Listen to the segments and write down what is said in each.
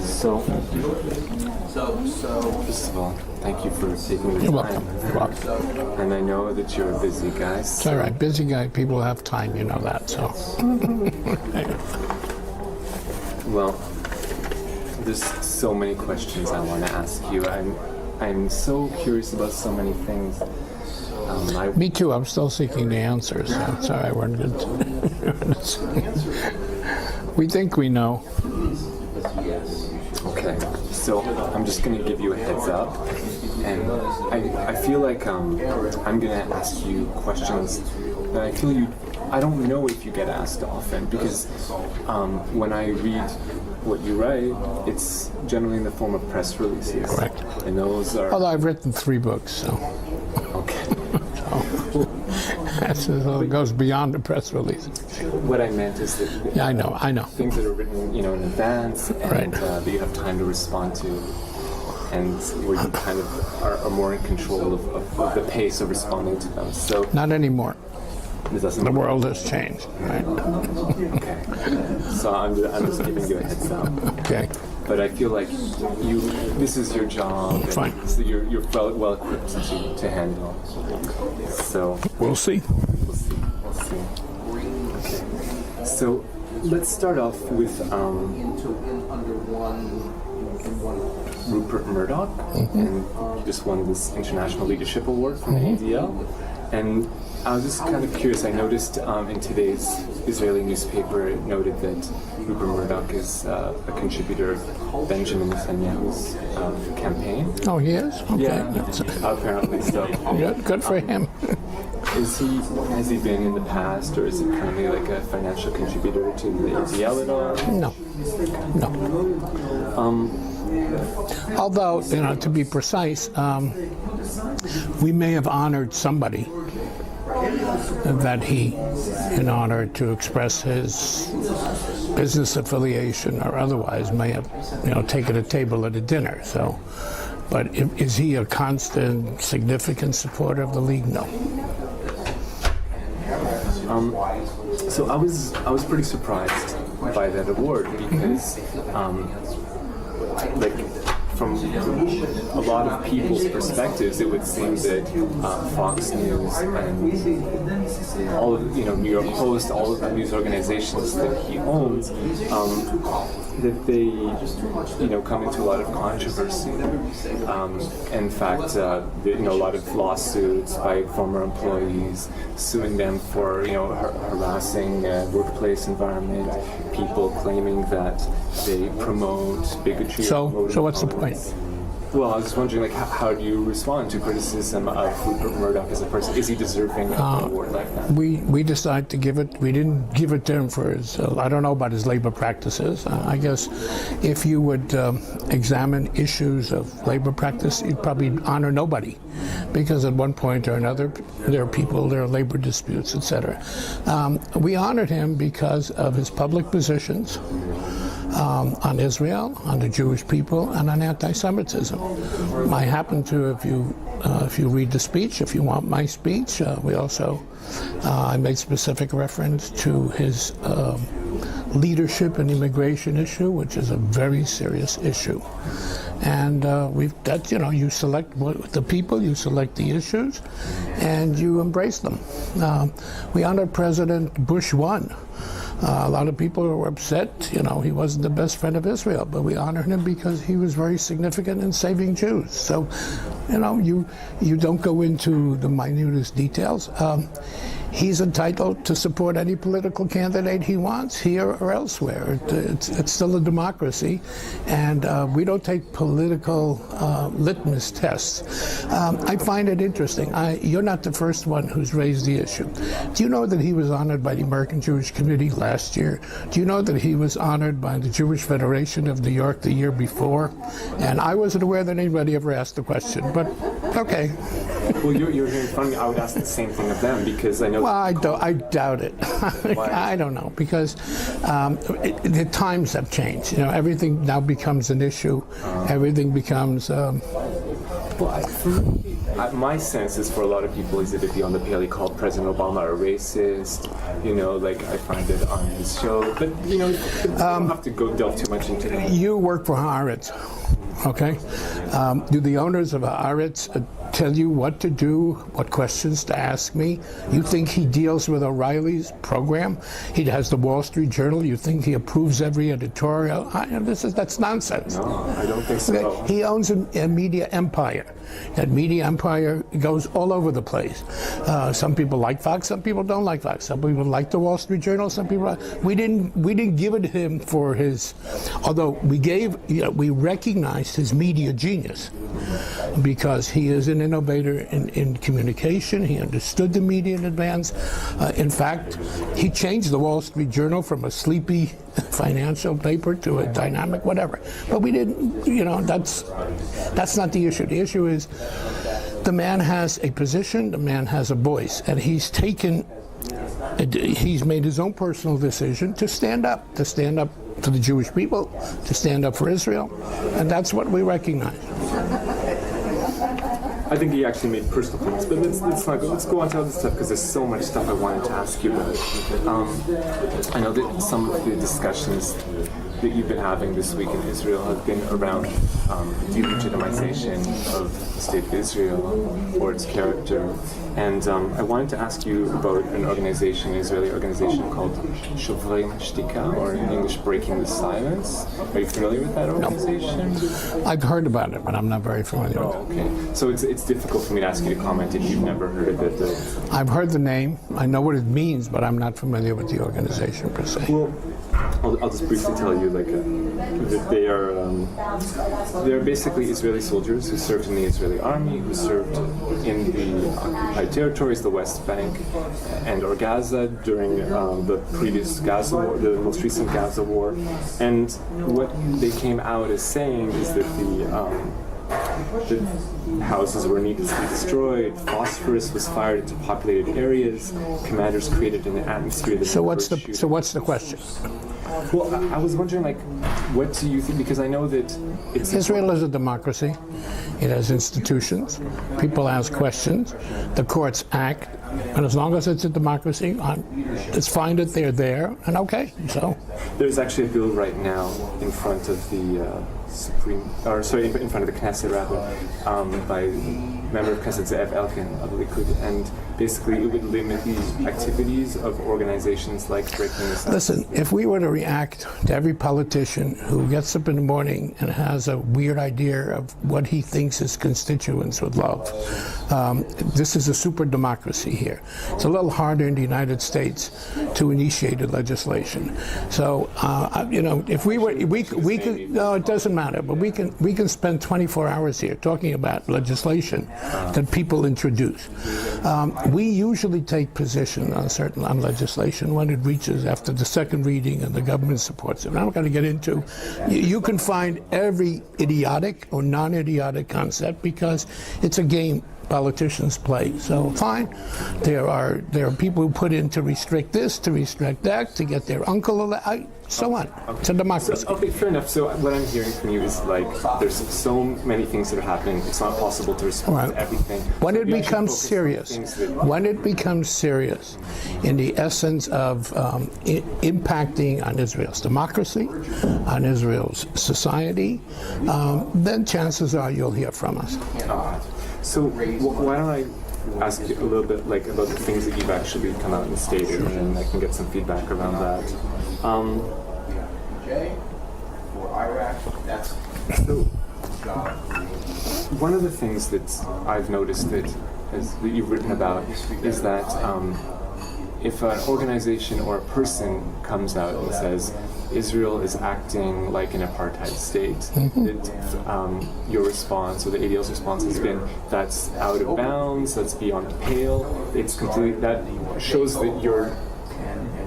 So, first of all, thank you for taking the time. You're welcome. And I know that you're a busy guy. It's all right. Busy guy, people have time, you know that, so. Well, there's so many questions I want to ask you. I'm so curious about so many things. Me too. I'm still seeking the answers. So it's all right. We're good. We think we know. Okay, so I'm just going to give you a heads up, and I feel like I'm going to ask you questions that I feel I don't know if you get asked often, because when I read what you write, it's generally in the form of press releases. Correct. And those are... Although I've written 3 books, so. Okay. So it goes beyond the press release. What I meant is that Yeah, I know. things that are written, in advance, and Right. that you have time to respond to, and where you kind of are more in control of the pace of responding to them. So Not anymore. it doesn't. The world has changed, right? Okay. So I'm just giving you a heads up. Okay. But I feel like this is your job. and Fine. So you're well equipped to handle. So We'll see. we'll see. Okay. So let's start off with Rupert Murdoch, and he just won this International Leadership Award from the ADL. And I was just kind of curious. I noticed in today's Israeli newspaper, it noted that Rupert Murdoch is a contributor of Benjamin Netanyahu's campaign. Oh, he is? Okay. Yeah, apparently so. Good for him. Has he been in the past, or is he currently like a financial contributor to the ADL at all? No. Although, to be precise, we may have honored somebody that he, in order to express his business affiliation or otherwise, may have, taken a table at a dinner. So, but is he a constant, significant supporter of the League? No. So I was pretty surprised by that award, because from a lot of people's perspectives, it would seem that Fox News and all of New York Post, all of the news organizations that he owns, that they come into a lot of controversy. In fact, a lot of lawsuits by former employees suing them for harassing workplace environment, people claiming that they promote bigotry. So what's the point? Well, I was just wondering, how do you respond to criticism of Rupert Murdoch as a person? Is he deserving of an award like that? We decided to give it. We didn't give it to him for his. I don't know about his labor practices. I guess if you would examine issues of labor practice, you'd probably honor nobody, because at one point or another, there are labor disputes, etc. We honored him because of his public positions on Israel, on the Jewish people, and on anti-Semitism. I happen to, if you read the speech, if you want my speech, we also, I made specific reference to his leadership and immigration issue, which is a very serious issue. And you select the people, you select the issues, and you embrace them. We honored President Bush 1. A lot of people were upset, he wasn't the best friend of Israel, but we honored him because he was very significant in saving Jews. So, you don't go into the minutest details. He's entitled to support any political candidate he wants, here or elsewhere. It's still a democracy, and we don't take political litmus tests. I find it interesting. You're not the first one who's raised the issue. Do you know that he was honored by the American Jewish Committee last year? Do you know that he was honored by the Jewish Federation of New York the year before? And I wasn't aware that anybody ever asked the question, but okay. Well, you're hearing from me. I would ask the same thing of them, because I know. Well, I doubt it. I don't know, because the times have changed. Everything now becomes an issue. Everything becomes. For me, my sense is for a lot of people he's a bit beyond the pale. He called President Obama a racist. Like I find it on his show, but you don't have to go delve too much into it. You work for Haaretz, okay? Do the owners of Haaretz tell you what to do, what questions to ask me? You think he deals with O'Reilly's program? He has the Wall Street Journal. You think he approves every editorial? That's nonsense. No, I don't think so. Okay? He owns a media empire. That media empire goes all over the place. Some people like Fox, some people don't like Fox. Some people like the Wall Street Journal, some people. We didn't give it to him for his. Although we recognized his media genius because he is an innovator in communication. He understood the media in advance. In fact, he changed the Wall Street Journal from a sleepy financial paper to a dynamic whatever. But we didn't. That's not the issue. The issue is the man has a position, the man has a voice, and he's made his own personal decision to stand up for the Jewish people, to stand up for Israel, and that's what we recognize. I think he actually made personal things, but let's go on to other stuff because there's so much stuff I wanted to ask you about. I know that some of the discussions that you've been having this week in Israel have been around delegitimization of the State of Israel or its character. And I wanted to ask you about an Israeli organization called Shovrei Shtika, or in English, Breaking the Silence. Are you familiar with that organization? No. I've heard about it, but I'm not very familiar with it. Okay. So it's difficult for me to ask you to comment if you've never heard of it. I've heard the name. I know what it means, but I'm not familiar with the organization per se. Well, I'll just briefly tell you that they're basically Israeli soldiers who served in the Israeli army, who served in the occupied territories, the West Bank and/or Gaza during the previous Gaza war, the most recent Gaza war. And what they came out as saying is that the houses were needlessly destroyed, phosphorus was fired into populated areas, commanders created an atmosphere that... So what's the question? Well, I was wondering, what do you think? Because I know that Israel is a democracy. It has institutions. People ask questions. The courts act. And as long as it's a democracy, it's fine that they're there. And okay, so. There's actually a bill right now in front of the in front of the Knesset, rather, by member of Knesset Ze'ev Elkin of the Likud, and basically it would limit the activities of organizations like Breaking the Silence. Listen, if we were to react to every politician who gets up in the morning and has a weird idea of what he thinks his constituents would love, this is a super democracy here. It's a little harder in the United States to initiate a legislation. So, if we could, no, it doesn't matter, but we can spend 24 hours here talking about legislation that people introduce. We usually take position on legislation when it reaches after the second reading and the government supports it. I'm not going to get into. You can find every idiotic or non-idiotic concept because it's a game politicians play. So fine, there are people who put in to restrict this, to restrict that, to get their uncle so on. Okay. It's a democracy. Okay, fair enough. So what I'm hearing from you is there's so many things that are happening. It's not possible to respond to everything. When it becomes serious, in the essence of impacting on Israel's democracy, on Israel's society, then chances are you'll hear from us. So why don't I ask you a little bit about the things that you've actually come out and stated, and I can get some feedback around that. So one of the things that I've noticed that you've written about is that if an organization or a person comes out and says Israel is acting like an apartheid state, that your response, or the ADL's response, has been that's out of bounds, that's beyond the pale. It's completely, that shows that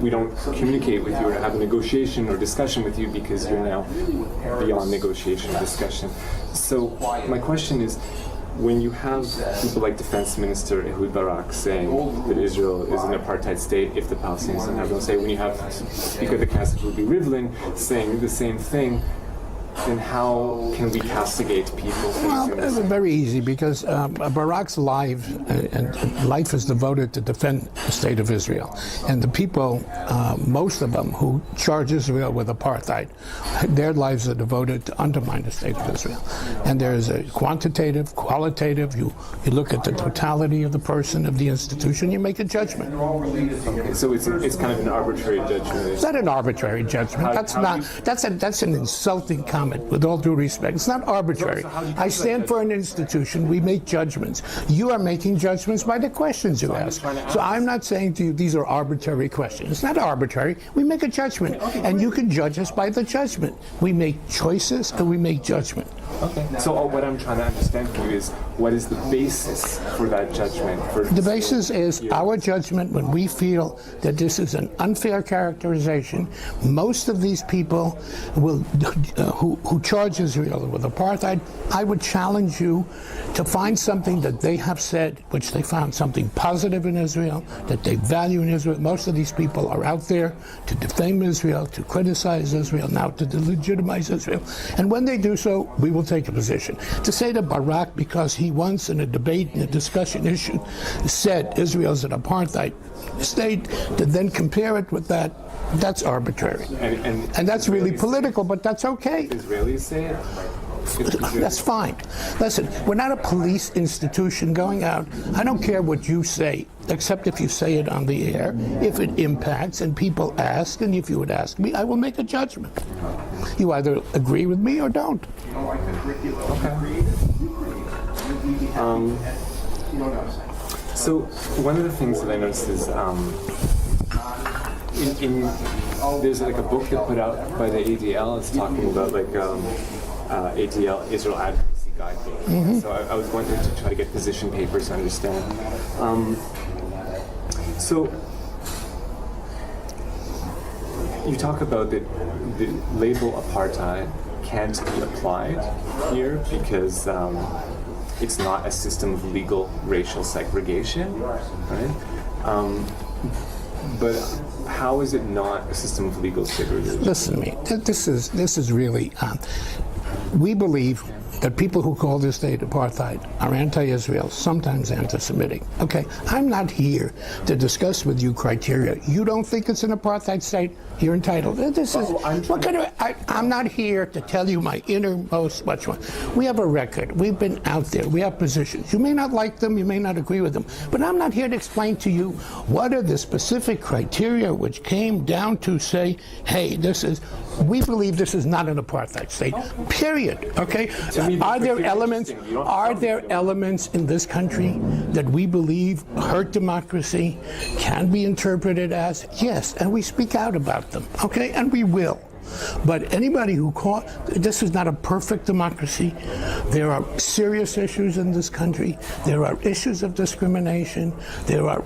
we don't communicate with you or have a negotiation or discussion with you because you're now beyond negotiation or discussion. So my question is, when you have people like Defense Minister Ehud Barak saying that Israel is an apartheid state if the Palestinians don't have no say, when you have Speaker of the Knesset Ruby Rivlin saying the same thing, then how can we castigate people Well, facing this? very easy, because Barak's life is devoted to defend the state of Israel. And the people, most of them who charge Israel with apartheid, their lives are devoted to undermine the state of Israel. And there is a quantitative, qualitative, you look at the totality of the person, of the institution, you make a judgment. Okay, so it's kind of an arbitrary judgment. It's not an arbitrary judgment. That's an insulting comment, with all due respect. It's not arbitrary. I stand for an institution. We make judgments. You are making judgments by the questions you ask. So I'm not saying to you these are arbitrary questions. It's not arbitrary. We make a judgment, and you can judge us by the judgment. We make choices and we make judgment. Okay. So what I'm trying to understand from you is, what is the basis for that judgment? The basis is our judgment when we feel that this is an unfair characterization. Most of these people who charge Israel with apartheid, I would challenge you to find something that they have said, which they found something positive in Israel, that they value in Israel. Most of these people are out there to defame Israel, to criticize Israel, now to delegitimize Israel. And when they do so, we will take a position. To say to Barak, because he once in a debate, in a discussion issue, said Israel's an apartheid state, to then compare it with that, that's arbitrary. And that's really political, but that's okay. Israelis say it? That's fine. Listen, we're not a police institution going out. I don't care what you say, except if you say it on the air, if it impacts and people ask, and if you would ask me, I will make a judgment. You either agree with me or don't. Okay. So one of the things that I noticed is there's like a book that put out by the ADL. It's talking about like ADL Israel Advocacy Guidebook. Mm-hmm. So I was wanting to try to get position papers to understand. So you talk about that the label apartheid can't be applied here because it's not a system of legal racial segregation, right? But how is it not a system of legal segregation? Listen to me. This is really. We believe that people who call this state apartheid are anti-Israel, sometimes anti-Semitic. Okay, I'm not here to discuss with you criteria. You don't think it's an apartheid state? You're entitled. I'm not here to tell you my innermost much one. We have a record. We've been out there. We have positions. You may not like them. You may not agree with them. But I'm not here to explain to you what are the specific criteria which came down to say, hey, we believe this is not an apartheid state. Period. Okay. Are there elements in this country that we believe hurt democracy, can be interpreted as? Yes, and we speak out about them, okay, and we will. But anybody who this is not a perfect democracy. There are serious issues in this country. There are issues of discrimination. There are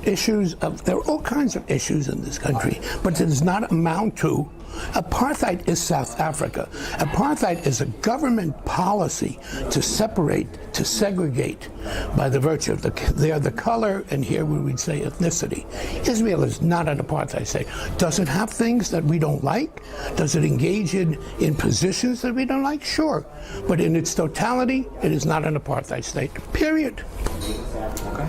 all kinds of issues in this country. But it does not amount to. Apartheid is South Africa. Apartheid is a government policy to separate, to segregate by the virtue of they are the color, and here we would say ethnicity. Israel is not an apartheid state. Does it have things that we don't like? Does it engage in positions that we don't like? Sure. But in its totality, it is not an apartheid state. Period. Okay.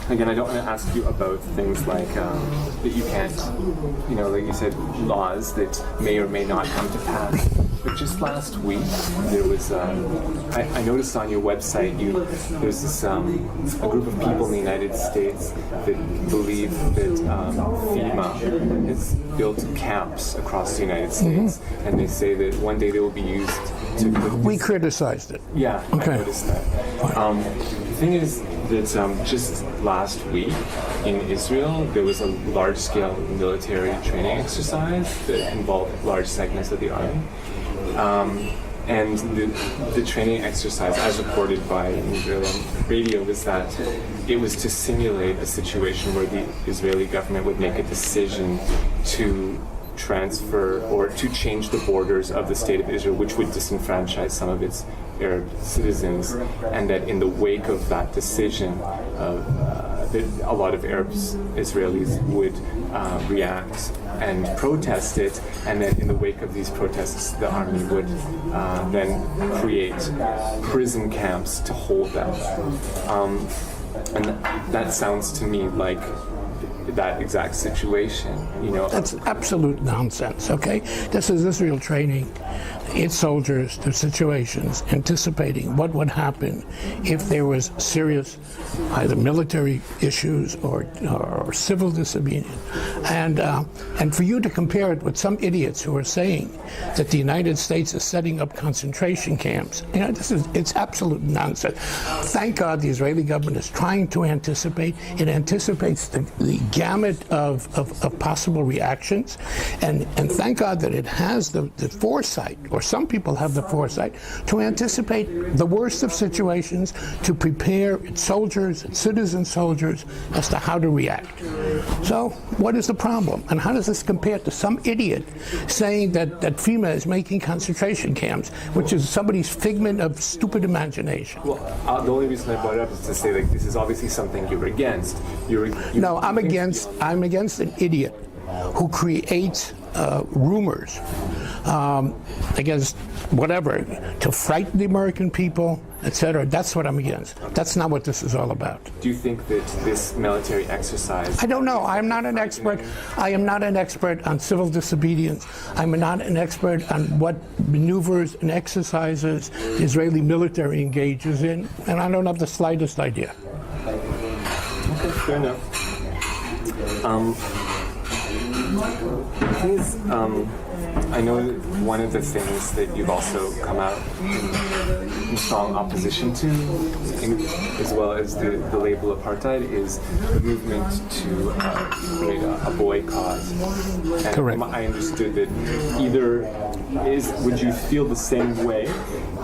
Again, I don't want to ask you about things like that you can't, like you said, laws that may or may not come to pass. But just last week, there was, I noticed on your website, there's this, a group of people in the United States that believe that FEMA has built camps across the United States, mm-hmm. and they say that one day they will be used to... We criticized it. Yeah, okay. I noticed that. The thing is that just last week in Israel, there was a large-scale military training exercise that involved large segments of the army. And the training exercise, as reported by Israeli radio, was that it was to simulate a situation where the Israeli government would make a decision to transfer or to change the borders of the state of Israel, which would disenfranchise some of its Arab citizens, and that in the wake of that decision of that a lot of Arabs, Israelis would react and protest it, and then in the wake of these protests, the army would then create prison camps to hold them. And that sounds to me like that exact situation, That's absolute nonsense, okay? This is Israel training its soldiers to situations, anticipating what would happen if there was serious either military issues or civil disobedience. And for you to compare it with some idiots who are saying that the United States is setting up concentration camps, it's absolute nonsense. Thank God the Israeli government is trying to anticipate. It anticipates the gamut of possible reactions, and thank God that it has the foresight, or some people have the foresight, to anticipate the worst of situations, to prepare its soldiers, its citizen soldiers, as to how to react. So what is the problem? And how does this compare to some idiot saying that FEMA is making concentration camps, which is somebody's figment of stupid imagination? Well, the only reason I brought it up is to say, this is obviously something you're against. No, I'm against an idiot who creates rumors against whatever, to frighten the American people, etc. That's what I'm against. That's not what this is all about. Do you think that this military exercise... I don't know. I'm not an expert. I am not an expert on civil disobedience. I'm not an expert on what maneuvers and exercises the Israeli military engages in, and I don't have the slightest idea. Okay, fair enough. The thing is, I know one of the things that you've also come out in strong opposition to, as well as the label apartheid, is the movement to create a boycott. And Correct. I understood that would you feel the same way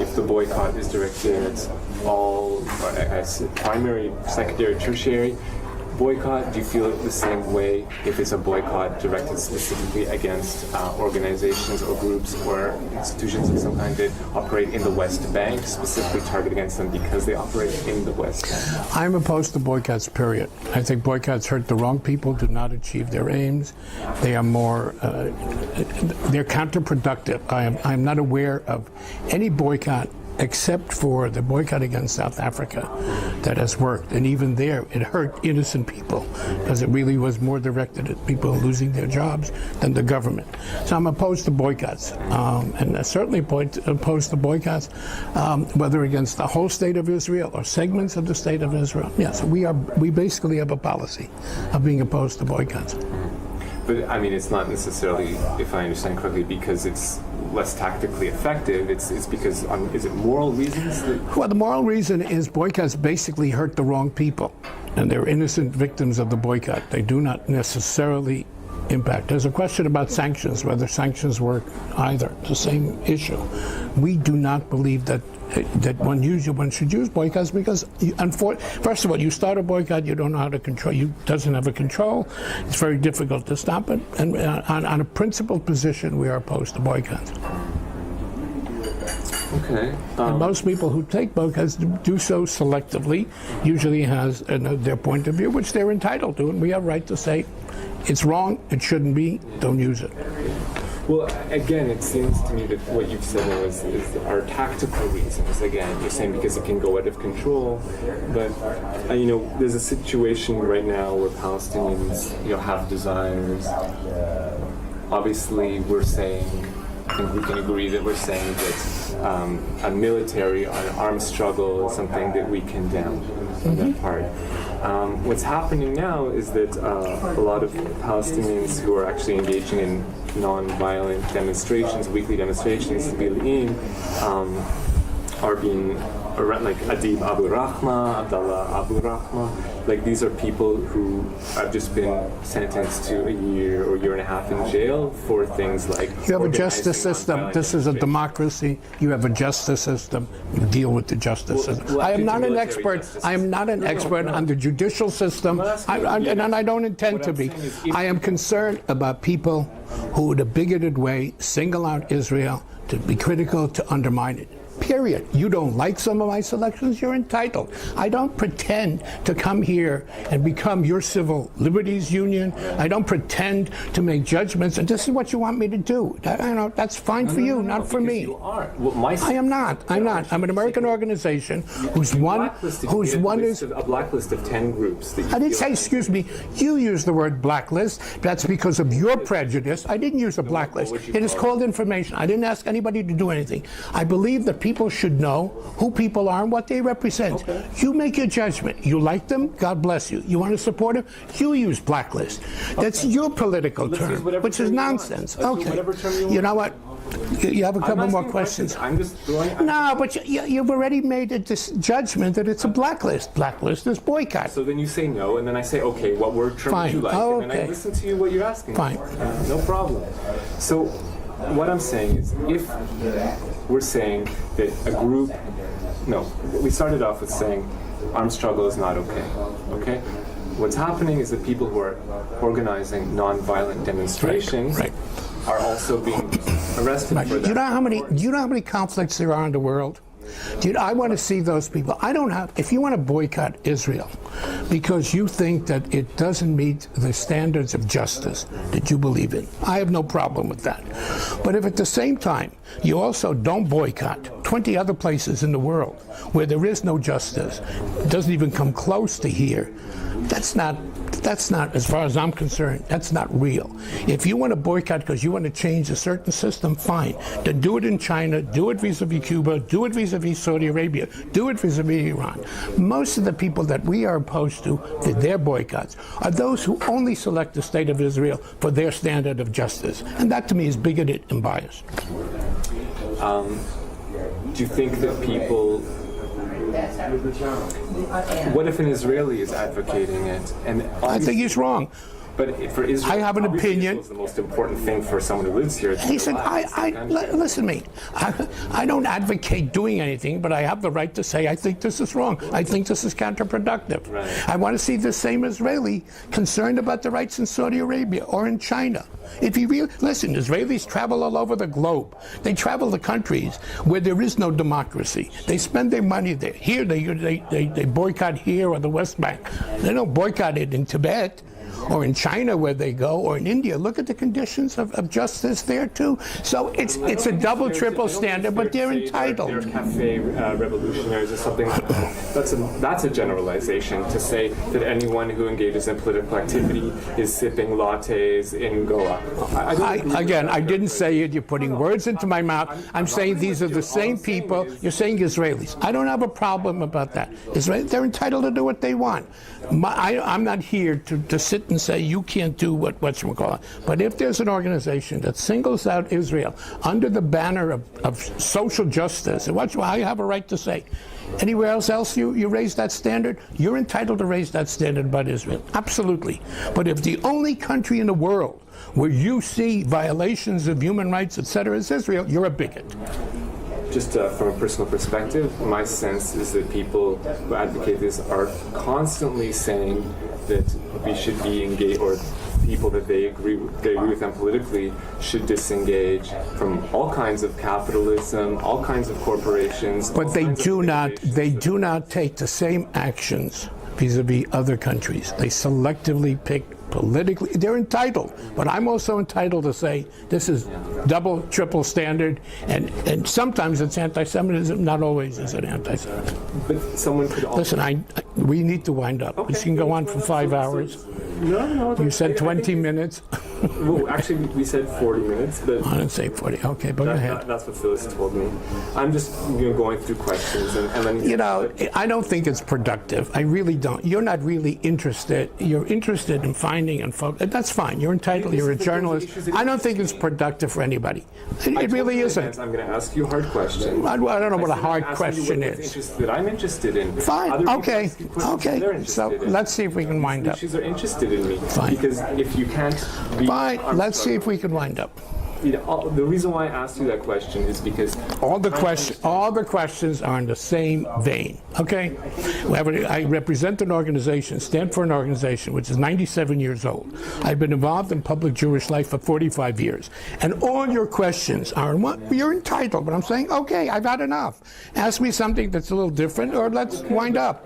if the boycott is directed at all, or as primary, secondary, tertiary boycott? Do you feel it the same way if it's a boycott directed specifically against organizations or groups or institutions of some kind that operate in the West Bank, specifically target against them because they operate in the West Bank? I'm opposed to boycotts, period. I think boycotts hurt the wrong people, do not achieve their aims. They are they're counterproductive. I'm not aware of any boycott except for the boycott against South Africa that has worked. And even there, it hurt innocent people because it really was more directed at people losing their jobs than the government. So I'm opposed to boycotts, and I'm certainly opposed to boycotts, whether against the whole state of Israel or segments of the state of Israel. Yes, we basically have a policy of being opposed to boycotts. But I mean, it's not necessarily, if I understand correctly, because it's less tactically effective. It's because, is it moral reasons? Well, the moral reason is boycotts basically hurt the wrong people, and they're innocent victims of the boycott. They do not necessarily impact. There's a question about sanctions, whether sanctions work either. It's the same issue. We do not believe that one should use boycotts because, first of all, you start a boycott, you don't know how to control. You doesn't have a control. It's very difficult to stop it. And on a principled position, we are opposed to boycotts. Okay. And most people who take boycotts do so selectively, usually has their point of view, which they're entitled to, and we have a right to say, it's wrong, it shouldn't be, don't use it. Well, again, it seems to me that what you've said now are tactical reasons. Again, you're saying because it can go out of control, but there's a situation right now where Palestinians have desires. Obviously, we're saying, I think we can agree that we're saying that a military or an armed struggle is something that we condemn on that part. What's happening now is that a lot of Palestinians who are actually engaging in non-violent demonstrations, weekly demonstrations, are being like Adib Abu Rahma, Abdallah Abu Rahma. Like, these are people who have just been sentenced to a year or year and a half in jail for things like... You have a justice system. This is a democracy. You have a justice system. You deal with the justice system. I am not an expert. I am not an expert on the judicial system, and I don't intend to be. I am concerned about people who, in a bigoted way, single out Israel, to be critical, to undermine it. period. You don't like some of my selections, you're entitled. I don't pretend to come here and become your civil liberties union. I don't pretend to make judgments, and this is what you want me to do. That's fine for you, not for me. You are. Well, I am not. I'm not. I'm an American organization whose one is a blacklist of 10 groups. That I didn't say, excuse me, you used the word blacklist. That's because of your prejudice. I didn't use a blacklist. It is called information. I didn't ask anybody to do anything. I believe that people should know who people are and what they represent. Okay. You make your judgment. You like them, God bless you. You want to support them, you use blacklist. That's your political term, which is nonsense. Okay. You know what? You have a couple more questions. I'm just throwing. No, but you've already made a judgment that it's a blacklist. Blacklist is boycott. So then you say no, and then I say, okay, what word term would you like? Oh, and then I listen to you what you're asking. Fine. No problem. So what I'm saying is, if we're saying that a group, no, we started off with saying armed struggle is not okay. Okay? What's happening is that people who are organizing nonviolent demonstrations are also being arrested for that. Do you know how many conflicts there are in the world? I want to see those people. If you want to boycott Israel because you think that it doesn't meet the standards of justice that you believe in, I have no problem with that. But if at the same time you also don't boycott 20 other places in the world where there is no justice, it doesn't even come close to here, that's not, as far as I'm concerned, that's not real. If you want to boycott because you want to change a certain system, fine. Then do it in China, do it vis-a-vis Cuba, do it vis-a-vis Saudi Arabia, do it vis-a-vis Iran. Most of the people that we are opposed to their boycotts are those who only select the state of Israel for their standard of justice. And that to me is bigoted and biased. Do you think that people... What if an Israeli is advocating it? And I think he's wrong. But for Israel, I have an opinion. Is the most important thing for someone who lives here. Listen, listen to me. I don't advocate doing anything, but I have the right to say I think this is wrong. I think this is counterproductive. Right. I want to see the same Israeli concerned about the rights in Saudi Arabia or in China. If you listen, Israelis travel all over the globe. They travel to countries where there is no democracy. They spend their money there. Here, they boycott here or the West Bank. They don't boycott it in Tibet, or in China where they go, or in India. Look at the conditions of justice there too. So it's a double, triple standard, but they're entitled. They're cafe revolutionaries or something like that. That's a generalization to say that anyone who engages in political activity is sipping lattes in Goa. I didn't say it. You're putting words into my mouth. I'm saying these are the same people. You're saying Israelis. I don't have a problem about that. They're entitled to do what they want. I'm not here to sit and say you can't do whatchamacallit. But if there's an organization that singles out Israel under the banner of social justice, and I have a right to say, anywhere else you raise that standard, you're entitled to raise that standard about Israel. Absolutely. But if the only country in the world where you see violations of human rights, etc., is Israel, you're a bigot. Just from a personal perspective, my sense is that people who advocate this are constantly saying that we should be engaged, or people that they agree with them politically should disengage from all kinds of capitalism, all kinds of corporations. But they do not take the same actions vis-a-vis other countries. They selectively pick politically. They're entitled, but I'm also entitled to say this is double, triple standard, and sometimes it's anti-Semitism. Not always is it anti-Semitism. But someone could also... Listen, we need to wind up. Okay. This can go on for 5 hours. No. You said 20 minutes. Well, actually, we said 40 minutes. But I didn't say 40. Okay, but go ahead. That's what Phyllis told me. I'm just going through questions and then... I don't think it's productive. I really don't. You're not really interested. You're interested in finding and focus. That's fine. You're entitled. You're a journalist. I don't think it's productive for anybody. It really isn't. I'm going to ask you a hard question. I don't know what a hard question is. That I'm interested in. Fine. Okay. So let's see if we can wind up. Issues are interested in me. Fine. Because if you can't... Fine. Let's see if we can wind up. the reason why I asked you that question is because all the questions are in the same vein. Okay, I represent an organization, stand for an organization which is 97 years old. I've been involved in public Jewish life for 45 years, and all your questions are what you're entitled. But I'm saying, okay, I've had enough. Ask me something that's a little different, or let's wind up.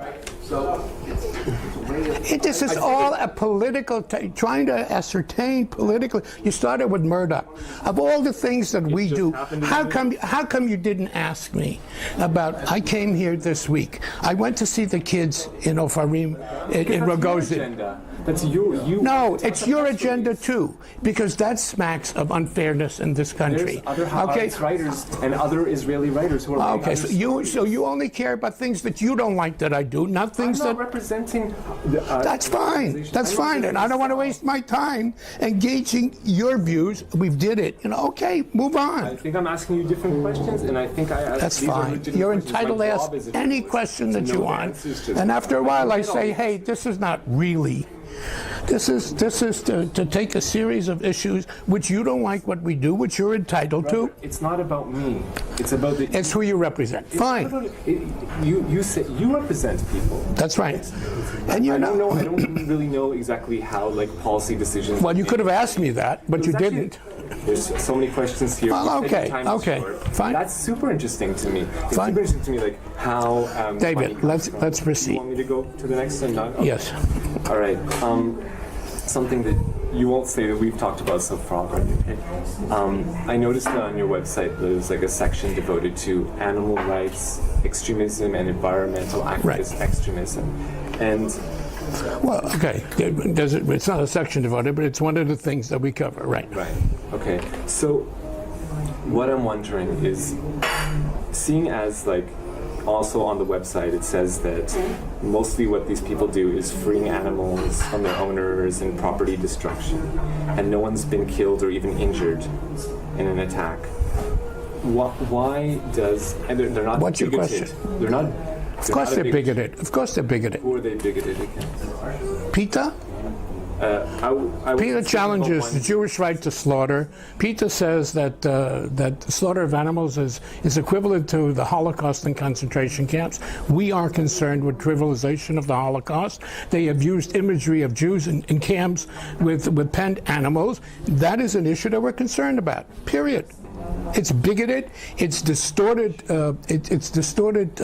This is all a political, trying to ascertain politically. You started with Murdoch. Of all the things that we do, how come you didn't ask me about, I came here this week. I went to see the kids in Ofarim, in Rogozin. That's you. No, it's your agenda too, because that smacks of unfairness in this country. There's other Haaretz writers and other Israeli writers who are okay. So you only care about things that you don't like that I do, not things I'm not that. representing. That's fine. That's fine, and I don't want to waste my time engaging your views. We did it. Okay, move on. I think I'm asking you different questions, and I think I asked. That's fine. You're entitled to ask any question that you want, and after a while, I say, hey, this is not really. This is to take a series of issues which you don't like what we do, which you're entitled to. It's not about me. It's about the. It's who you represent. Fine. You say you represent people. That's right. And I don't really know exactly how policy decisions. Well, you could have asked me that, but you didn't. There's so many questions here. Well, okay, fine. That's super interesting to me. It's fine. super interesting to me, how. David, let's proceed. You want me to go to the next one? Okay. Yes. All right. Something that you won't say that we've talked about so far. Okay. I noticed that on your website there's a section devoted to animal rights extremism and environmental activist extremism, and. Well, okay. It's not a section devoted, but it's one of the things that we cover, right? Right. Okay. So, what I'm wondering is, seeing as also on the website it says that mostly what these people do is freeing animals from their owners and property destruction, and no one's been killed or even injured in an attack. Why does, and they're not What's bigoted. Your question? They're not. Of course they're bigoted. Of course they're bigoted. Who are they bigoted against? PETA? PETA challenges the Jewish right to slaughter. PETA says that that the slaughter of animals is equivalent to the Holocaust and concentration camps. We are concerned with trivialization of the Holocaust. They have used imagery of Jews in camps with penned animals. That is an issue that we're concerned about. Period. It's bigoted. It's distorted. It's distorted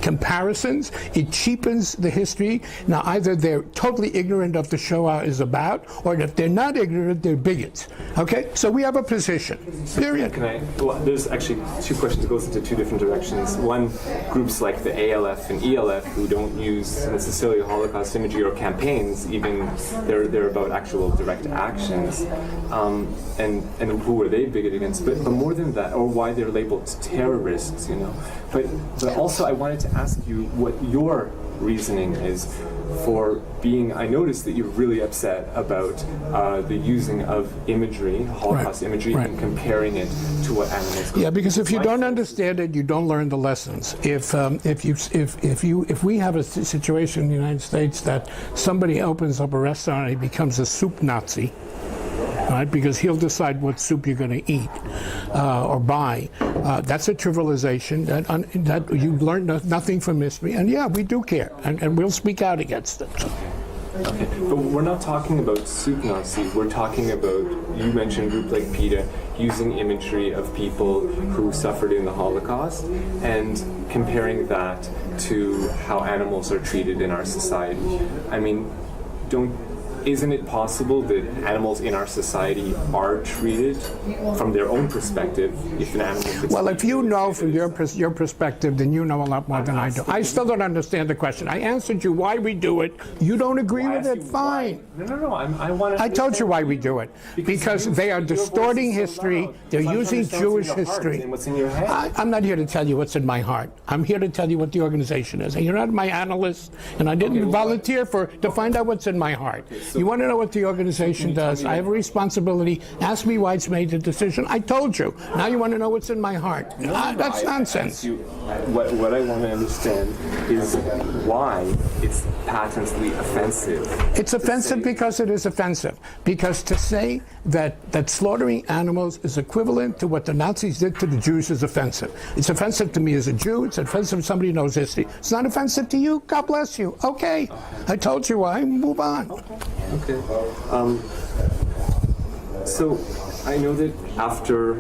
comparisons. It cheapens the history. Now, either they're totally ignorant of the Shoah is about, or if they're not ignorant, they're bigots. Okay, so we have a position. Period. There's actually two questions that goes into two different directions. One, groups like the ALF and ELF who don't use necessarily Holocaust imagery or campaigns. Even they're about actual direct actions. And who are they bigoted against? But more than that, or why they're labeled terrorists, But also I wanted to ask you what your reasoning is for being, I noticed that you're really upset about the using of imagery, Holocaust imagery, and comparing it to what animals go. Yeah, because if you don't understand it, you don't learn the lessons. If we have a situation in the United States that somebody opens up a restaurant and he becomes a soup Nazi, right? Because he'll decide what soup you're going to eat or buy. That's a trivialization that you learn nothing from history. And yeah, we do care, and we'll speak out against it. Okay, but we're not talking about soup Nazi. We're talking about, you mentioned a group like PETA using imagery of people who suffered in the Holocaust and comparing that to how animals are treated in our society. I mean, isn't it possible that animals in our society are treated from their own perspective if an animal gets Well, if you know from your perspective, then you know a lot more than I do. I still don't understand the question. I answered you why we do it. You don't agree with it? Fine. No. I want to. I told you why we do it. Because they are distorting history. They're using Jewish history. What's in your head? I'm not here to tell you what's in my heart. I'm here to tell you what the organization is. And you're not my analyst, and I didn't volunteer to find out what's in my heart. You want to know what the organization does? I have a responsibility. Ask me why it's made the decision. I told you. Now you want to know what's in my heart. That's nonsense. What I want to understand is why it's patently offensive. It's offensive because it is offensive. Because to say that slaughtering animals is equivalent to what the Nazis did to the Jews is offensive. It's offensive to me as a Jew. It's offensive to somebody who knows history. It's not offensive to you. God bless you. Okay. I told you why. Move on. Okay. So I know that after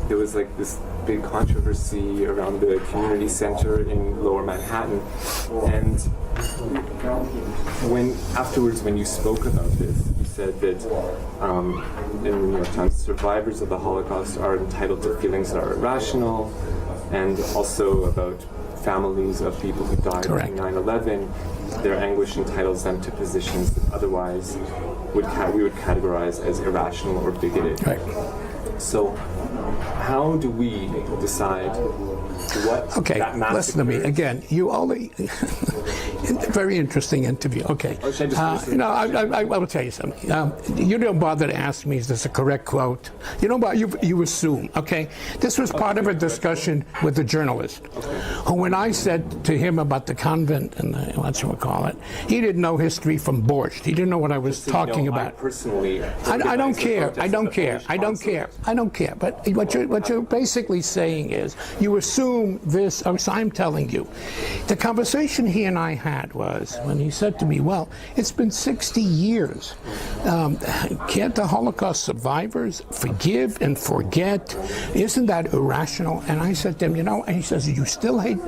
there was like this big controversy around the community center in Lower Manhattan, and when you spoke about this, you said that in the New York Times, survivors of the Holocaust are entitled to feelings that are irrational, and also about families of people who died in 9/11. Their anguish entitles them to positions that otherwise we would categorize as irrational or bigoted. Right. So, how do we decide what that massacre listen to me is? again. You only very interesting interview. Okay, I will tell you something. You don't bother to ask me is this a correct quote. You don't bother. You assume. Okay, this was part of a discussion with a journalist, who, when I said to him about the convent and what you would call it, he didn't know history from borscht. He didn't know what I was talking about. I don't care. I don't care. I don't care. I don't care. But what you're basically saying is you assume this. I'm telling you, the conversation he and I had was when he said to me, "Well, it's been 60 years. Can't the Holocaust survivors forgive and forget? Isn't that irrational?" And I said to him, and he says, "You still hate?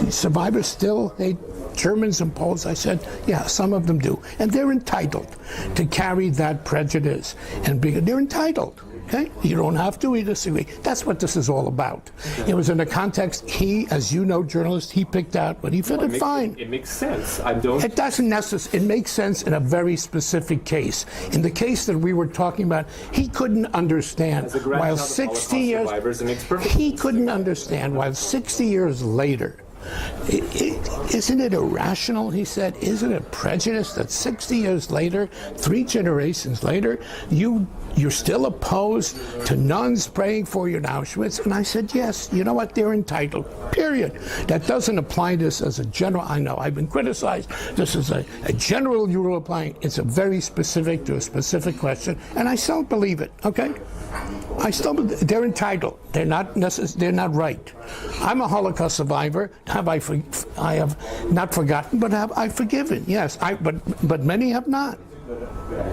Survivors still hate Germans and Poles?" I said, "Yeah, some of them do, and they're entitled to carry that prejudice and they're entitled." Okay? You don't have to, we disagree. That's what this is all about. It was in a context, he, as you know, journalist, he picked out, but he fit it fine. It makes sense. It doesn't necessarily, it makes sense in a very specific case. In the case that we were talking about, he couldn't understand while 60 years, he couldn't understand while 60 years later, isn't it irrational, he said, isn't it prejudice that 60 years later, 3 generations later, you're still opposed to nuns praying for you in Auschwitz? And I said, yes, you know what, they're entitled, period. That doesn't apply to this as a general, I know, I've been criticized, this is a general rule applying, it's a very specific to a specific question, and I still believe it, okay? They're entitled. They're not right. I'm a Holocaust survivor. I have not forgotten, but have I forgiven? Yes, but many have not.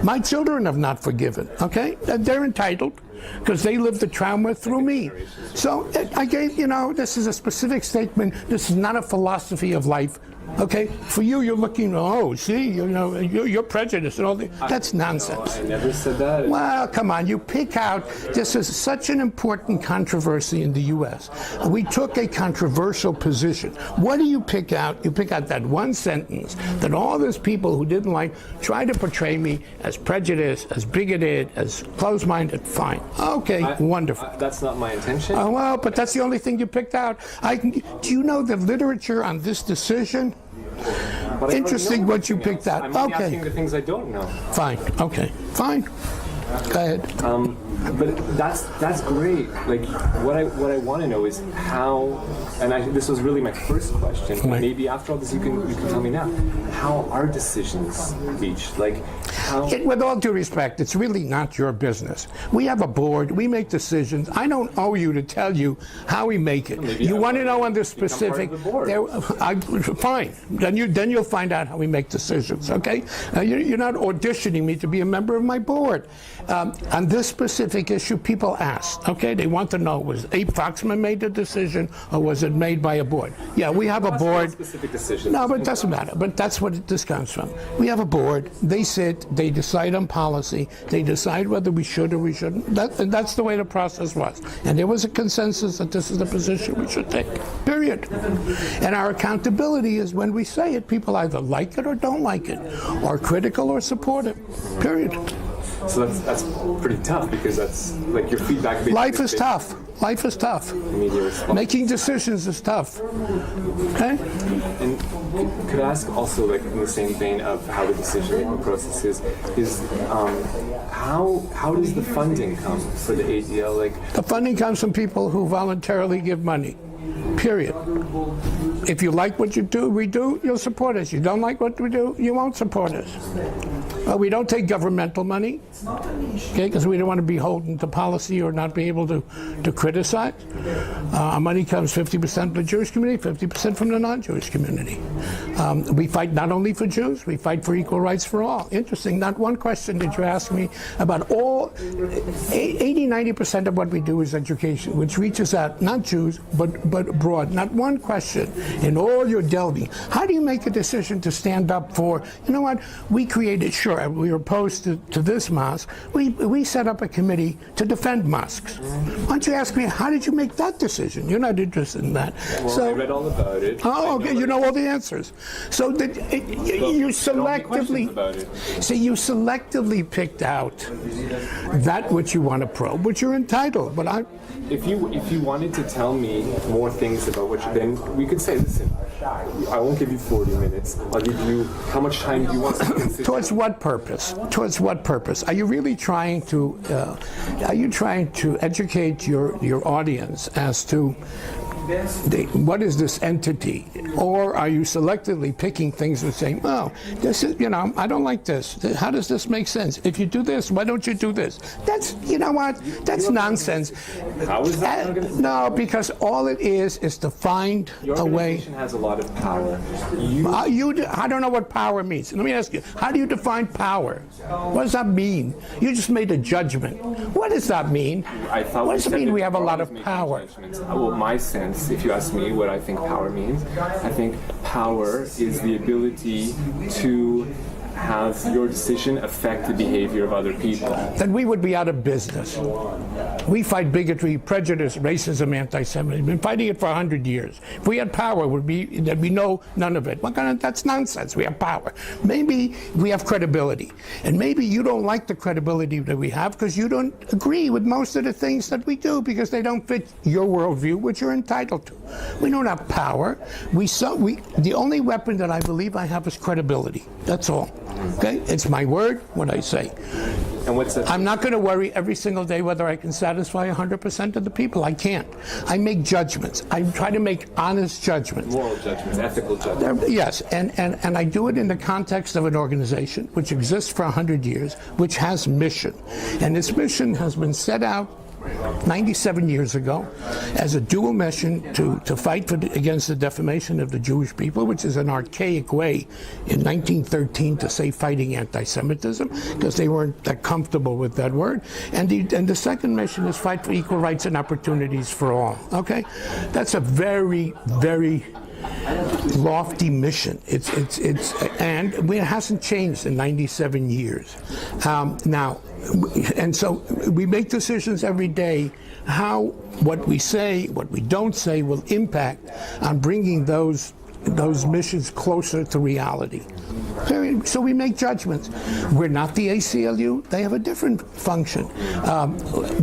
My children have not forgiven. Okay, they're entitled because they lived the trauma through me. So I gave, this is a specific statement. This is not a philosophy of life. Okay, for you, you're looking. Oh, see, you're prejudiced and all that. That's nonsense. I never said that. Well, come on, you pick out. This is such an important controversy in the U.S. We took a controversial position. What do you pick out? You pick out that one sentence that all those people who didn't like tried to portray me as prejudiced, as bigoted, as closed-minded. Fine. Okay, wonderful. That's not my intention. Well, but that's the only thing you picked out. Do you know the literature on this decision? Interesting what you picked out. I'm only asking the things I don't know. Fine. Okay. Fine. Go ahead. But that's great. Like what I want to know is how, and this was really my first question. Right. Maybe after all this, you can tell me now. How are decisions reached? Like how? With all due respect, it's really not your business. We have a board. We make decisions. I don't owe you to tell you how we make it. Maybe you want to know on the specific. Fine. Then you'll find out how we make decisions. Okay. You're not auditioning me to be a member of my board. On this specific issue, people asked, okay, they want to know, was Abe Foxman made the decision or was it made by a board? Yeah, we have a board. Specific decisions. No, but it doesn't matter. But that's what this comes from. We have a board. They sit, they decide on policy, they decide whether we should or we shouldn't. And that's the way the process was. And there was a consensus that this is the position we should take, period. And our accountability is when we say it, people either like it or don't like it, or critical or support it, period. So that's pretty tough because that's like your feedback. Life is tough. Life is tough. Media response. Making decisions is tough. Okay? And could I ask also, like in the same vein of how the decision-making process is how does the funding come for the ADL? Like The funding comes from people who voluntarily give money. Period. If you like what we do, you'll support us. You don't like what we do, you won't support us. We don't take governmental money, okay, because we don't want to be beholden to policy or not be able to criticize. Our money comes 50% from the Jewish community, 50% from the non-Jewish community. We fight not only for Jews, we fight for equal rights for all. Interesting, not one question did you ask me about 80-90% of what we do is education, which reaches out, not Jews, but broad. Not one question in all your delving. How do you make a decision to stand up for, you know what, we created, sure, we were opposed to this mosque. We set up a committee to defend mosques. Why don't you ask me, how did you make that decision? You're not interested in that. Well, I read all about it. Oh, okay, you know all the answers. So you selectively picked out that which you want to probe, which you're entitled. But if you wanted to tell me more things about what you, then we could say, listen, I won't give you 40 minutes. I'll give you, how much time do you want to consider? Towards what purpose? Towards what purpose? Are you really trying to educate your audience as to what is this entity? Or are you selectively picking things and saying, oh, this is, I don't like this. How does this make sense? If you do this, why don't you do this? That's, you know what? That's nonsense. How is that? No, because all it is to find a way. Your organization has a lot of power. I don't know what power means. Let me ask you, how do you define power? What does that mean? You just made a judgment. What does that mean? What does it mean we have a lot of power? Well, my sense, if you ask me what I think power means, I think power is the ability to have your decision affect the behavior of other people. Then we would be out of business. We fight bigotry, prejudice, racism, anti-Semitism. We've been fighting it for 100 years. If we had power, there'd be none of it. That's nonsense. We have power. Maybe we have credibility. And maybe you don't like the credibility that we have because you don't agree with most of the things that we do because they don't fit your worldview, which you're entitled to. We don't have power. The only weapon that I believe I have is credibility. That's all. Okay? It's my word, what I say. And what's that? I'm not going to worry every single day whether I can satisfy 100% of the people. I can't. I make judgments. I try to make honest judgments. Moral judgments, ethical judgments. Yes, and I do it in the context of an organization which exists for 100 years, which has mission. And this mission has been set out 97 years ago as a dual mission to fight against the defamation of the Jewish people, which is an archaic way in 1913 to say fighting anti-Semitism, because they weren't that comfortable with that word. And the second mission is fight for equal rights and opportunities for all. Okay? That's a very, very lofty mission. And it hasn't changed in 97 years. And so we make decisions every day how what we say, what we don't say will impact on bringing those missions closer to reality. So we make judgments. We're not the ACLU. They have a different function.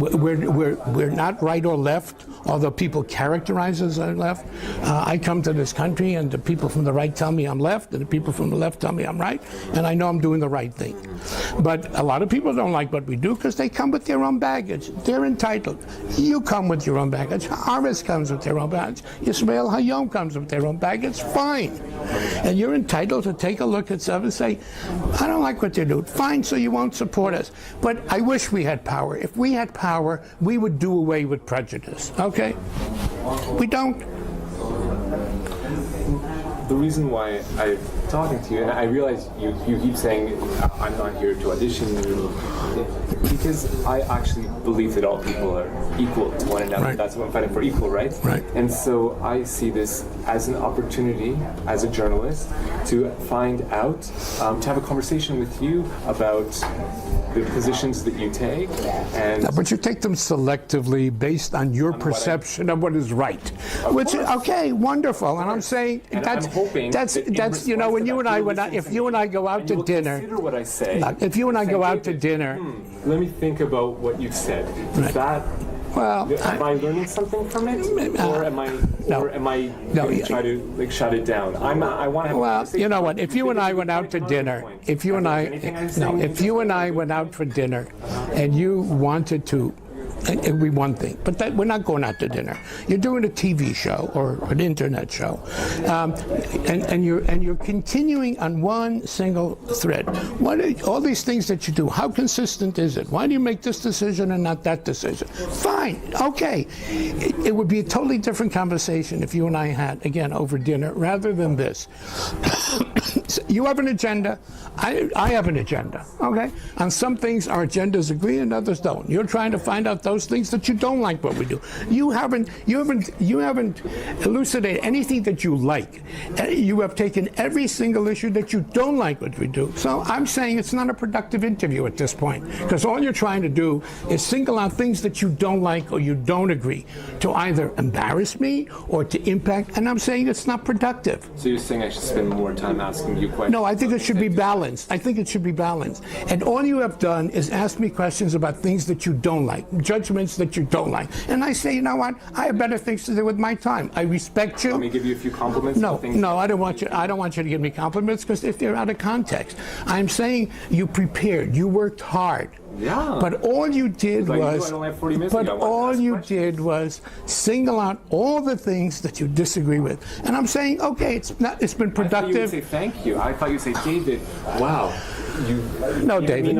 We're not right or left, although people characterize us as left. I come to this country and the people from the right tell me I'm left and the people from the left tell me I'm right, and I know I'm doing the right thing. But a lot of people don't like what we do because they come with their own baggage. They're entitled. You come with your own baggage. Haaretz comes with their own baggage. Yisrael Hayom comes with their own baggage. Fine. And you're entitled to take a look at stuff and say, I don't like what they're doing. Fine, so you won't support us. But I wish we had power. If we had power, we would do away with prejudice. Okay? We don't. The reason why I'm talking to you, and I realize you keep saying I'm not here to audition you, because I actually believe that all people are equal to one another. Right. That's what I'm fighting for, equal rights. Right. And so I see this as an opportunity, as a journalist, to find out, to have a conversation with you about the positions that you take. And but you take them selectively based on your perception of what is right. Which, okay, wonderful. And I'm saying that's you know, when you and I if you and I go out to dinner, consider what I say. If you and I go out to dinner, let me think about what you've said. Is that Well, am I learning something from it, or am I going to try to like shut it down? I want to have. Well, you know what? If you and I went out to dinner, if you and I went out for dinner, and you wanted to. It'd be one thing, but we're not going out to dinner. You're doing a TV show or an internet show, and you're continuing on one single thread. What are all these things that you do? How consistent is it? Why do you make this decision and not that decision? Fine, okay. It would be a totally different conversation if you and I had again over dinner rather than this. You have an agenda. I have an agenda. Okay. On some things our agendas agree and others don't. You're trying to find out those things that you don't like what we do. You haven't elucidated anything that you like. You have taken every single issue that you don't like what we do. So I'm saying it's not a productive interview at this point, because all you're trying to do is single out things that you don't like or you don't agree to either embarrass me or to impact. And I'm saying it's not productive. So you're saying I should spend more time asking you questions? No, I think it should be balanced. I think it should be balanced. And all you have done is ask me questions about things that you don't like, judgments that you don't like. And I say, you know what? I have better things to do with my time. I respect you. Let me give you a few compliments. No, I don't want you. I don't want you to give me compliments, because if they're out of context, I'm saying you prepared. You worked hard. Yeah. But all you did was, single out all the things that you disagree with. And I'm saying, okay, it's been productive. I thought you would say thank you. I thought you'd say, David, wow. David,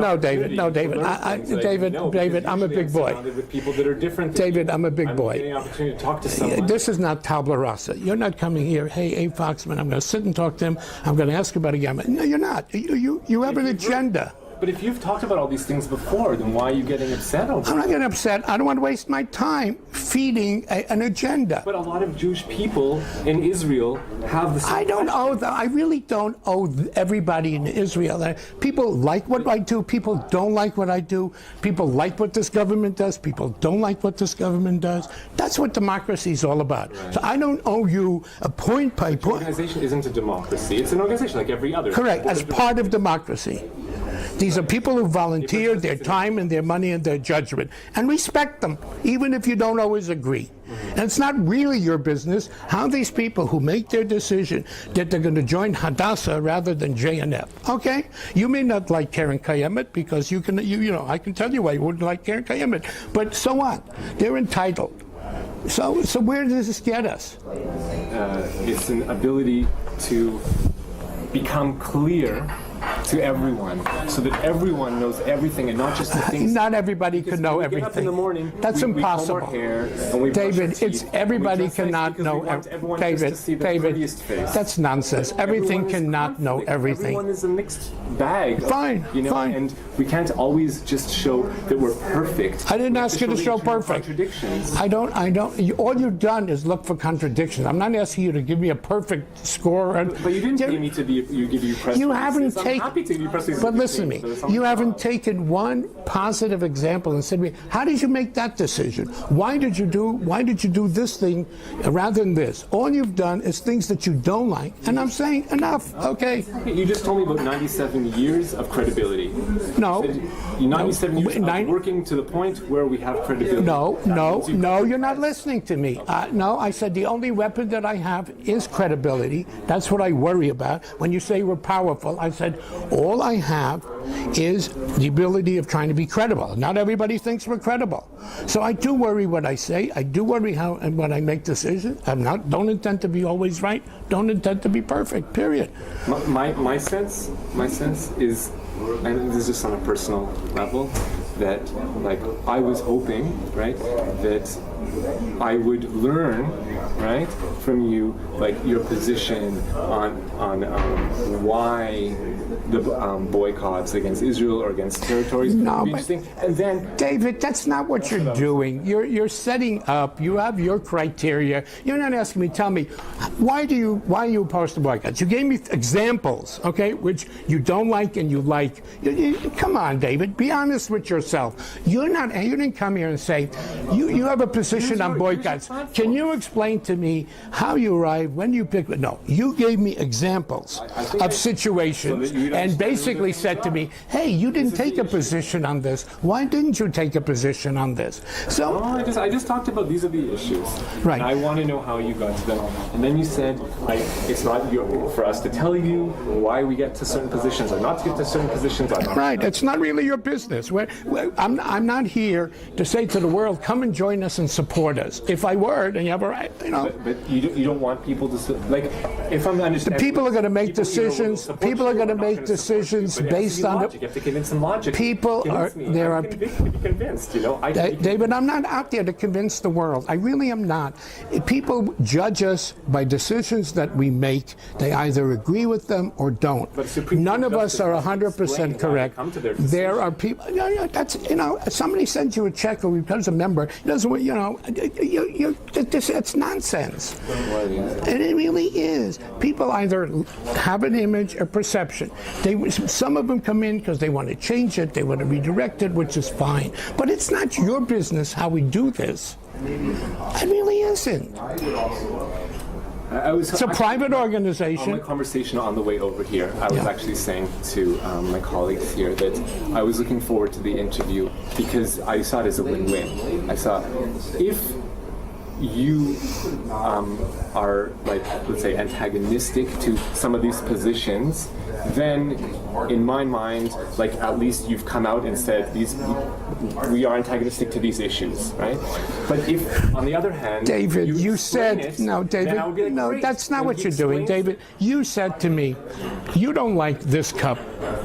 I'm a big boy. With people that are different David, I'm a big boy. I'm getting an opportunity to talk to someone. This is not tabula rasa. You're not coming here, hey, Abe Foxman, I'm going to sit and talk to him. I'm going to ask about a gamma. No, you're not. You have an agenda. But if you've talked about all these things before, then why are you getting upset over it? I'm not getting upset. I don't want to waste my time feeding an agenda. But a lot of Jewish people in Israel have the same I really don't owe everybody in Israel. People like what I do. People don't like what I do. People like what this government does. People don't like what this government does. That's what democracy is all about. Right. So I don't owe you a point by point. An organization isn't a democracy. It's an organization like every other. Correct. As part of democracy. These are people who volunteered their time and their money and their judgment. And respect them, even if you don't always agree. And it's not really your business how these people who make their decision that they're going to join Hadassah rather than JNF. Okay? You may not like Karen Kayemet because I can tell you why you wouldn't like Karen Kayemet. But so what? They're entitled. So where does this get us? It's an ability to become clear to everyone, so that everyone knows everything and not just the things. Not everybody can know everything. We get up in the morning. That's impossible. We comb our hair and we David, brush our teeth, everybody cannot know everything. David, that's nonsense. Everything cannot know everything. Everyone is a mixed bag. Fine, fine. And we can't always just show that we're perfect. I didn't ask you to show perfect. Contradictions. I don't. All you've done is look for contradictions. I'm not asking you to give me a perfect score. But you didn't pay me to give you press You releases. haven't taken. I'm happy to give you press releases. But listen to me. You haven't taken one positive example and said to me, "How did you make that decision? Why did you do this thing rather than this?" All you've done is things that you don't like, and I'm saying enough. Okay. You just told me about 97 years of credibility. No. 97 years of working to the point where we have credibility. No, you're not listening to me. No, I said the only weapon that I have is credibility. That's what I worry about. When you say we're powerful, I said all I have is the ability of trying to be credible. Not everybody thinks we're credible. So I do worry what I say. I do worry how and when I make decisions. Don't intend to be always right. Don't intend to be perfect, period. My sense is, and this is just on a personal level, that like I was hoping, right, that I would learn, right, from you, like your position on why the boycotts against Israel or against territories. No, but and then David, that's not what you're doing. You're setting up. You have your criteria. You're not asking me. Tell me, why are you opposed to boycotts? You gave me examples, okay, which you don't like and you like. Come on, David, be honest with yourself. You didn't come here and say, you have a position on boycotts. Can you explain to me how you arrived, when you picked it? No, you gave me examples of situations and basically said to me, hey, you didn't take a position on this. Why didn't you take a position on this? So I just talked about these are the issues. Right. And I want to know how you got to them. And then you said, it's not for us to tell you why we get to certain positions or not to get to certain positions. Right. It's not really your business. I'm not here to say to the world, come and join us and support us. If I were, then you have a right, you know. But you don't want people to, like, if I'm understanding. People are going to make decisions. People are going to make decisions based on logic. You have to convince them logic. People are, there are. Convinced, you know. David, I'm not out there to convince the world. I really am not. People judge us by decisions that we make. They either agree with them or don't. None of us are 100% correct. There are people. That's, you know, somebody sends you a check or becomes a member. It doesn't, you know, it's nonsense. And it really is. People either have an image or perception. Some of them come in because they want to change it. They want to redirect it, which is fine. But it's not your business how we do this. It really isn't. It's a private organization. On my conversation on the way over here, I was actually saying to my colleagues here that I was looking forward to the interview because I saw it as a win-win. I saw if you are, like, let's say, antagonistic to some of these positions, then in my mind, like, at least you've come out and said we are antagonistic to these issues, right? But if, on the other hand, David, you said it, no, David, no, that's not what you're doing, David. You said to me, you don't like this cup.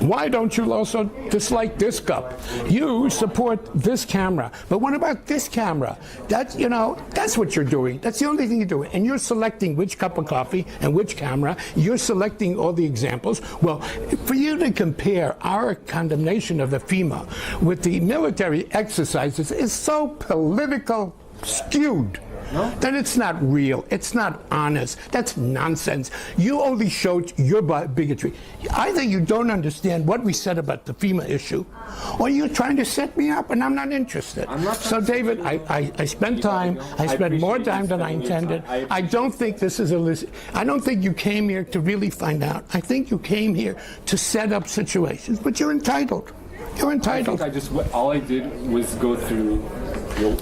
Why don't you also dislike this cup? You support this camera, but what about this camera? That's, you know, that's what you're doing. That's the only thing you're doing, and you're selecting which cup of coffee and which camera. You're selecting all the examples. Well, for you to compare our condemnation of the FEMA with the military exercises is so political skewed. No? That it's not real. It's not honest. That's nonsense. You only showed your bigotry. Either you don't understand what we said about the FEMA issue, or you're trying to set me up, and I'm not interested. So, David, I spent time. I spent more time than I intended. I don't think this is I don't think you came here to really find out. I think you came here to set up situations, but you're entitled. You're entitled. I think all I did was go through.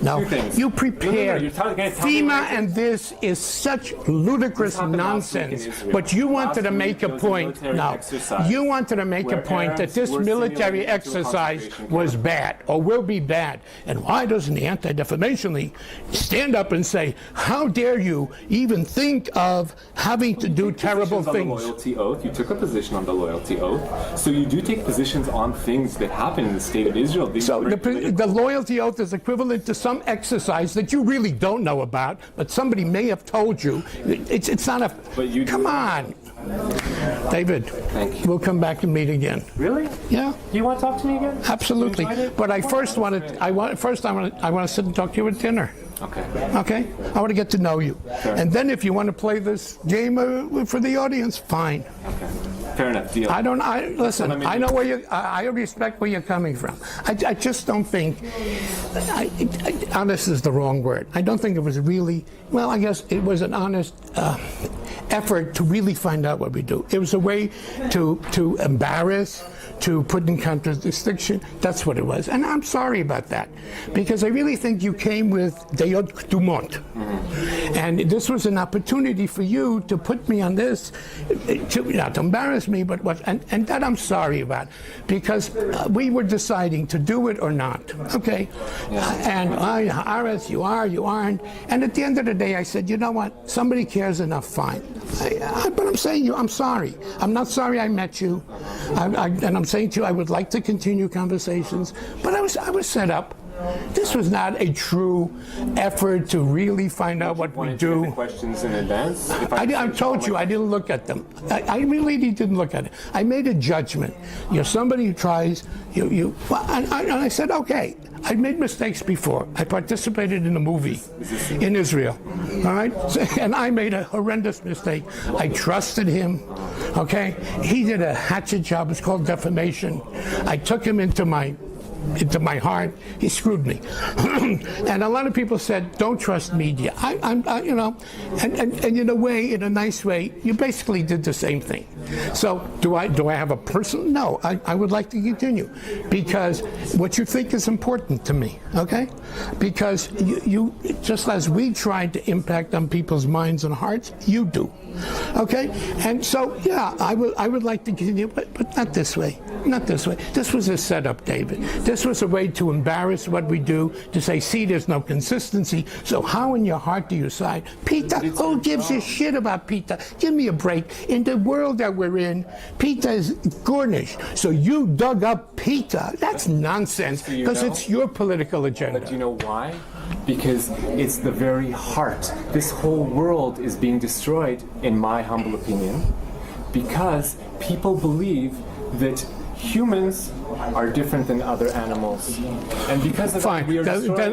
No, you prepared. No, FEMA and this is such ludicrous nonsense. But you wanted to make a point. No, you wanted to make a point that this military exercise was bad or will be bad. And why doesn't the Anti-Defamation League stand up and say, how dare you even think of having to do terrible things? On the loyalty oath. You took a position on the loyalty oath. So you do take positions on things that happen in the state of Israel. So the loyalty oath is equivalent to some exercise that you really don't know about, but somebody may have told you. It's not a. But you come on, David. Thank you. We'll come back and meet again. Really? Yeah. You want to talk to me again? Absolutely. But I want to sit and talk to you at dinner. Okay. Okay? I want to get to know you. Sure. And then if you want to play this game for the audience, fine. Okay. Fair enough. Deal. Listen, I know where I respect where you're coming from. I just don't think, honest is the wrong word. I don't think it was really, well, I guess it was an honest effort to really find out what we do. It was a way to embarrass, to put in contradiction. That's what it was. And I'm sorry about that, because I really think you came with Deyot Kdumot. And this was an opportunity for you to put me on this, not to embarrass me, but and that I'm sorry about, because we were deciding to do it or not. Okay? And Haaretz, you aren't. And at the end of the day, I said, you know what? Somebody cares enough, fine. But I'm saying I'm sorry. I'm not sorry I met you. And I'm saying to you, I would like to continue conversations, but I was set up. This was not a true effort to really find out what we do. Questions in advance? I told you I didn't look at them. I really didn't look at it. I made a judgment. You're somebody who tries. And I said, okay. I made mistakes before. I participated in a movie in Israel. All right? And I made a horrendous mistake. I trusted him, okay? He did a hatchet job. It's called defamation. I took him into my heart. He screwed me. And a lot of people said, don't trust media. And in a way, in a nice way, you basically did the same thing. So do I have a personal? No, I would like to continue, because what you think is important to me, okay? Because you just as we tried to impact on people's minds and hearts, you do. Okay? And so, yeah, I would like to continue, but not this way. Not this way. This was a setup, David. This was a way to embarrass what we do, to say, see, there's no consistency. So how in your heart do you side? Peter, who gives a shit about Peter? Give me a break. In the world that we're in, Peter is garnished. So you dug up Peter. That's nonsense, because it's your political agenda. But do you know why? Because it's the very heart. This whole world is being destroyed, in my humble opinion, because people believe that humans are different than other animals, and because of Fine. that, we are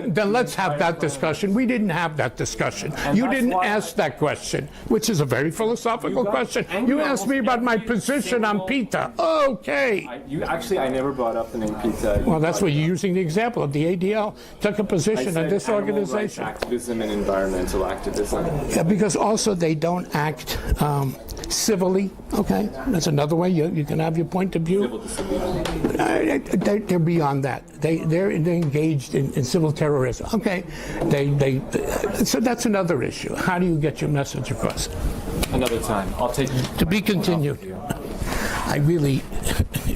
then let's have that discussion. We didn't have that discussion. You didn't ask that question, which is a very philosophical question. You asked me about my position on Peter. Okay. I never brought up the name Peter. Well, that's what you're using the example of. The ADL took a position on this organization. Activism and environmental activism. Yeah, because also they don't act civilly. Okay, that's another way you can have your point of view. They're beyond that. They're engaged in civil terrorism. Okay, so that's another issue. How do you get your message across? Another time. I'll take To be continued. I really,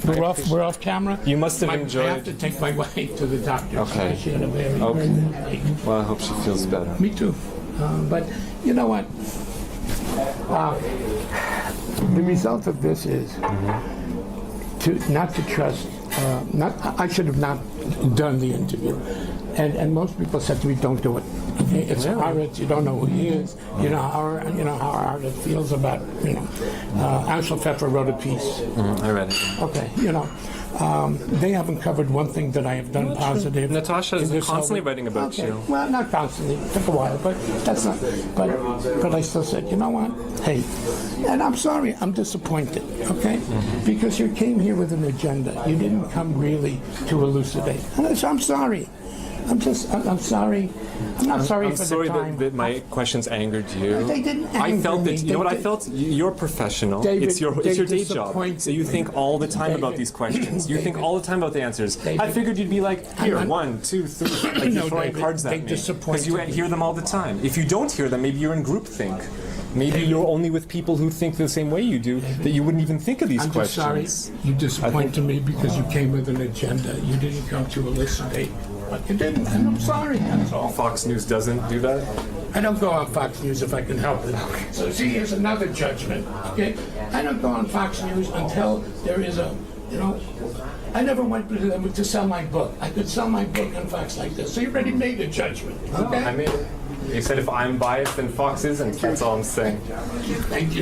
we're off camera. You must have enjoyed. I have to take my wife to the doctor. Okay. She had a very Well, I hope she feels better. Me too. But you know what? The result of this is not to trust. I should have not done the interview. And most people said to me, "Don't do it. Okay? It's Haaretz. You don't know who he is. You know how Haaretz feels about Ansel Pfeffer wrote a piece. I read it. Okay, they haven't covered one thing that I have done positive. Natasha is constantly writing about you. Well, not constantly. It took a while, but that's not. But I still said, you know what? Hey, and I'm sorry. I'm disappointed. Okay, because you came here with an agenda. You didn't come really to elucidate. So I'm sorry. I'm sorry. I'm not sorry for the time. I'm sorry that my questions angered you. They didn't anger I felt me. that, you know what I felt? You're professional. David, it's your day job. So you think all the time about David, these questions. You think David, all the time about the answers. David, I figured you'd be like, here, 1, 2, 3, like you're throwing David, cards they at me. disappointed Because you me. hear them all the time. If you don't hear them, maybe you're in groupthink. Maybe you're only with people who think the same way you do, that you wouldn't even think of these questions. I'm just sorry. You disappointed me because you came with an agenda. You didn't come to elucidate. But you didn't, and I'm sorry, that's all. Fox News doesn't do that? I don't go on Fox News if I can help it. So see, here's another judgment, okay? I don't go on Fox News until there is a, I never went to them to sell my book. I could sell my book on Fox like this. So you already made a judgment, okay? I mean, you said if I'm biased, then Fox isn't. That's all I'm saying. Thank you.